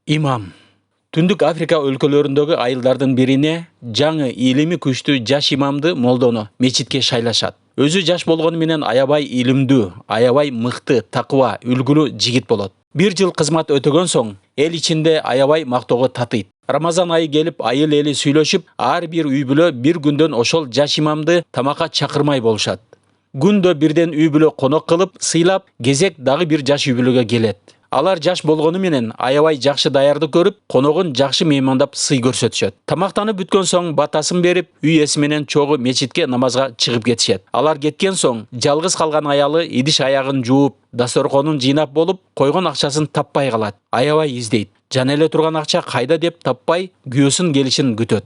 Имам. Түндүк Африка өлкөлөрүндөгү айылдардын бирине жаңы илими күчтүү жаш имамды молдону мечитке шайлашат. Өзү жаш болгону менен аябай илимдүү, аябай мыкты, такыба, үлгүлүү жигит болот. Бир жыл кызмат өтөгөн соң эл ичинде аябай мактоого татыйт. Рамазан айы келип, айыл эли сүйлөшүп, ар бир үй бүлө бир күндөн ошол жаш имамды тамакка чакырмай болушат. Күндө бирден үй бүлө конок кылып, сыйлап, кезек дагы бир жаш үй бүлөгө келет. Алар жаш болгону менен аябай жакшы даярды көрүп, коногун жакшы меймандап сый көрсөтүшөт. Тамактанып бүткөн соң батасын берип, үй ээси менен чогуу мечитке намазга чыгып кетишет. Алар кеткен соң жалгыз калган аялы идиш аягын жууп, дасторконун жыйнап болуп, койгон акчасын таппай калат. Аябай издейт. Жана эле турган акча кайда деп таппай, күйөөсүн келишин күтөт.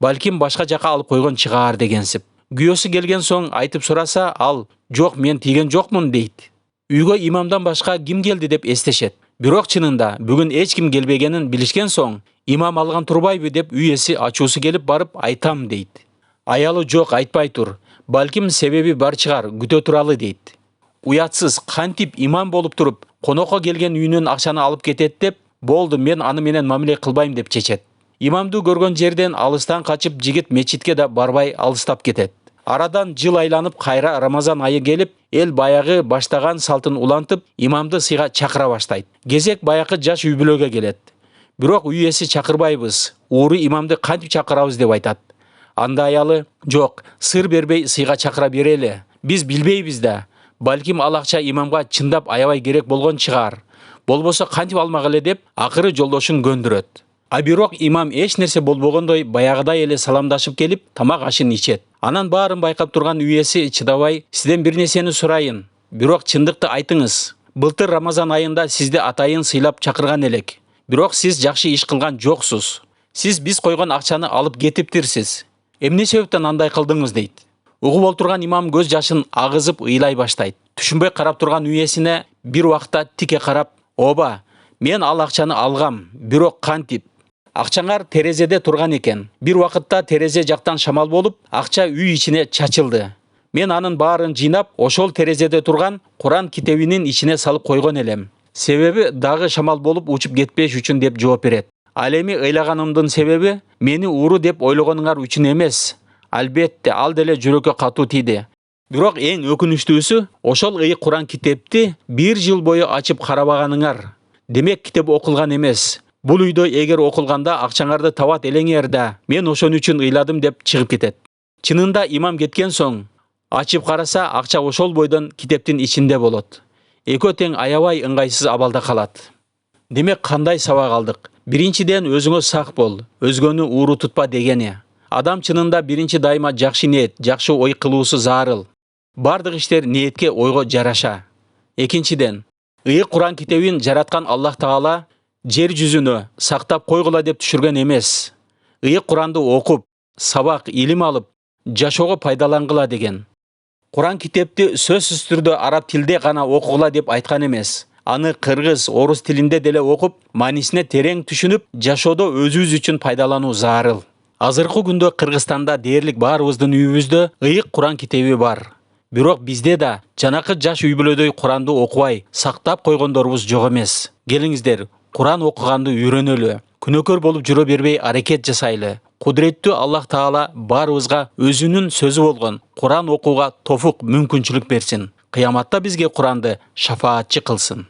Балким башка жака алып койгон чыгаар дегенсип. Күйөөсү келген соң айтып сураса, ал "Жок, мен тийген жокмун" дейт. Үйгө имамдан башка ким келди деп эстешет. Бирок чынында бүгүн эч ким келбегенин билишкен соң, имам алган турбайбы деп үй ээси ачуусу келип барып айтам дейт. Аялы "Жок, айтпай тур. Балким себеби бар чыгар, күтө туралы" дейт. Уятсыз, кантип имам болуп туруп, конокко келген үйүнөн акчаны алып кетет деп, "Болду, мен аны менен мамиле кылбайм" деп чечет. Имамды көргөн жерден алыстан качып, жигит мечитке да барбай алыстап кетет. Арадан жыл айланып, кайра Рамазан айы келип, эл баягы баштаган салтын улантып, имамды сыйга чакыра баштайт. Кезек баягы жаш үй бүлөгө келет. Бирок үй ээси чакырбайбыз, ууру имамды кантип чакырабыз деп айтат. Анда аялы "Жок, сыр бербей сыйга чакыра берели. Биз билбейбиз да. Балким ал акча имамга чындап аябай керек болгон чыгаар. Болбосо кантип алмак эле" деп акыры жолдошун көндүрөт. А бирок имам эч нерсе болбогондой баягыдай эле саламдашып келип, тамак ашын ичет. Анан баарын байкап турган үй ээси чыдабай, "Сизден бир нерсени сурайын. Бирок чындыкты айтыңыз. Былтыр Рамазан айында сизди атайын сыйлап чакырган элек. Бирок сиз жакшы иш кылган жоксуз. Сиз биз койгон акчаны алып кетиптирсиз. Эмне себептен андай кылдыңыз" дейт. Угуп олтурган имам көз жашын агызып ыйлай баштайт. Түшүнбөй карап турган үй ээсине бир убакта тике карап, "Ооба, мен ал акчаны алгам, бирок кантип? Акчаңар терезеде турган экен. Бир убакытта терезе жактан шамал болуп, акча үй ичине чачылды. Мен анын баарын жыйнап, ошол терезеде турган Куран китебинин ичине салып койгон элем. Себеби дагы шамал болуп учуп кетпеш үчүн" деп жооп берет. Ал эми ыйлаганымдын себеби мени ууру деп ойлогонуңар үчүн эмес. Албетте, ал деле жүрөккө катуу тийди. Бирок эң өкүнүчтүүсү, ошол ыйык Куран китепти бир жыл бою ачып карабаганыңар. Демек китеп окулган эмес. Бул үйдө эгер окулганда акчаңарды табат элеңер да, мен ошон үчүн ыйладым" деп чыгып кетет. Чынында имам кеткен соң ачып караса, акча ошол бойдон китептин ичинде болот. Экөө тең аябай ыңгайсыз абалда калат. Демек кандай сабак алдык? Биринчиден өзүңө сак бол, өзгөнү ууру тутпа дегени. Адам чынында биринчи дайыма жакшы ниет, жакшы ой кылуусу зарыл. Бардык иштер ниетке, ойго жараша. Экинчиден, ыйык Куран китебин жараткан Аллах Таала жер жүзүнө сактап койгула деп түшүргөн эмес. Ыйык Куранды окуп, сабак, илим алып, жашоого пайдалангыла деген. Куран китепти сөзсүз түрдө араб тилде гана окугула деп айткан эмес. Аны кыргыз, орус тилинде деле окуп, маанисине терең түшүнүп, жашоодо өзүбүз үчүн пайдалануу зарыл. Азыркы күндө Кыргызстанда дээрлик баарыбыздын үйүбүздө ыйык Куран китеби бар. Бирок бизде да жанакы жаш үй бүлөдөй Куранды окубай, сактап койгондорубуз жок эмес. Келиңиздер, Куран окуганды үйрөнөлү. Күнөөкөр болуп жүрө бербей аракет жасайлы. Кудуреттүү Аллах Таала баарыбызга өзүнүн сөзү болгон Куран окууга тофук мүмкүнчүлүк берсин. Кыяматта бизге Куранды шафаатчы кылсын.